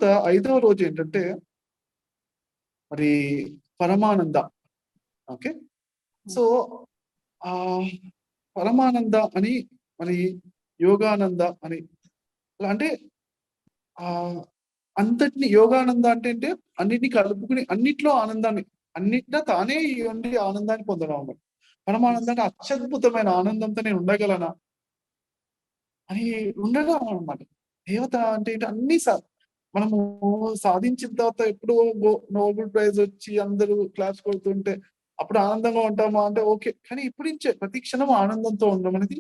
తర్వాత 5వ రోజు ఏంటంటే మరి పరమానంద. ఓకే. సో పరమానంద అని, మరి యోగానంద అని, అలా అంటే అంతటిని యోగానంద అంటే అన్నిటిని కలుపుకుని అన్నిట్లో ఆనందాన్ని, అన్నిట్లో తానే ఉండి ఆనందాన్ని పొందడం అన్నమాట. పరమానంద అంటే అత్యద్భుతమైన ఆనందంతో నేను ఉండగలనా అని ఉండడం అన్నమాట. దేవత అంటే అన్ని మనము సాధించిన తర్వాత ఎప్పుడో నోబెల్ ప్రైజ్ వచ్చి అందరూ క్లాస్ కొడుతుంటే అప్పుడు ఆనందంగా ఉంటామా అంటే ఓకే. కానీ ఇప్పుడు నుంచే ప్రతి క్షణం ఆనందంతో ఉండడం అనేది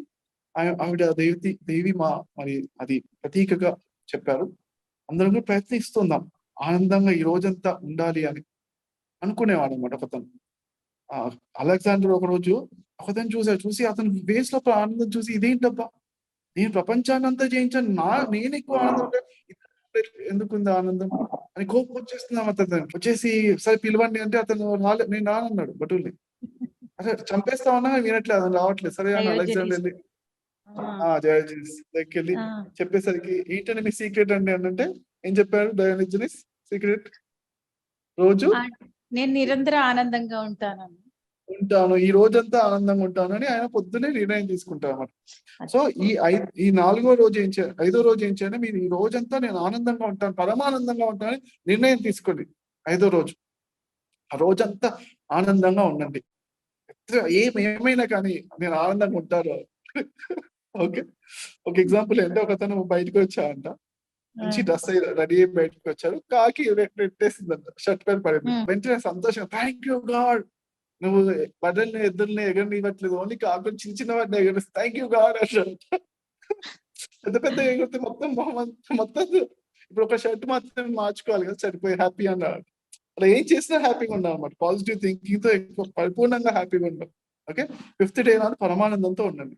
ఆవిడ దేవి మరి అది ప్రతీకగా చెప్పారు. అందరం కూడా ప్రయత్నిస్తున్నాం ఆనందంగా ఈ రోజంతా ఉండాలి అని అనుకునేవాడు అనమాట ఒకతను. అలెగ్జాండర్ ఒకరోజు ఒకతను చూసి అతని ఫేస్ లో ఆనందం చూసి ఇదేంటబ్బా, నేను ప్రపంచాన్ని అంతా జయించాను, నేను ఎక్కువ ఆనందం ఎందుకుంది ఆనందం అని కోపం వచ్చేస్తున్నాం. అతను వచ్చేసి సరే పిలవండి అంటే అతను నేను రానన్నాడు భటుల్ని. అసలు చంపేస్తామన్నా వినట్లేదు, అతను రావట్లేదు. సరే అని అలెగ్జాండర్ వెళ్ళి దగ్గరికి వెళ్ళి చెప్పేసరికి ఏంటంటే మీ సీక్రెట్ అండి అంటే ఏం చెప్పాడు డయోజనీస్ సీక్రెట్? రోజు నేను నిరంతరం ఆనందంగా ఉంటాను, ఈ రోజంతా ఆనందంగా ఉంటాను అని ఆయన పొద్దునే నిర్ణయం తీసుకుంటారు అన్నమాట. సో ఈ 4వ రోజు 5వ రోజు ఏం చేయాలి, మీరు ఈ రోజంతా నేను ఆనందంగా ఉంటాను, పరమానందంగా ఉంటానని నిర్ణయం తీసుకోండి. 5వ రోజు ఆ రోజంతా ఆనందంగా ఉండండి, ఏమైనా కానీ నేను ఆనందంగా ఉంటారు. ఓకే. ఒక ఎగ్జాంపుల్ అంటే ఒకతను బయటకు వచ్చాడంట, మంచి డ్రెస్ రెడీ అయ్యి బయటకు వచ్చాడు, కాకి పెట్టేసిందంట, షర్ట్ పైన పడింది. వెంటనే సంతోషం, థ్యాంక్ యూ గాడ్, నువ్వు బట్టల్ని ఎద్దుల్ని ఎగరనివ్వట్లేదు, ఓన్లీ కాకులు చిన్న వాటిని ఎగరిస్తే థ్యాంక్ యూ గాడ్ అంటాడు. పెద్ద పెద్ద ఎగిరితే మొత్తం ఇప్పుడు ఒక షర్ట్ మాత్రం మార్చుకోవాలి కదా, సరిపోయి హ్యాపీ అన్నాడు. అలా ఏం చేసినా హ్యాపీగా ఉండాలి అన్నమాట. పాజిటివ్ థింకింగ్ తో ఎక్కువ పరిపూర్ణంగా హ్యాపీగా ఉండాలి. ఓకే. 5th డే నాడు పరమానందంతో ఉండండి.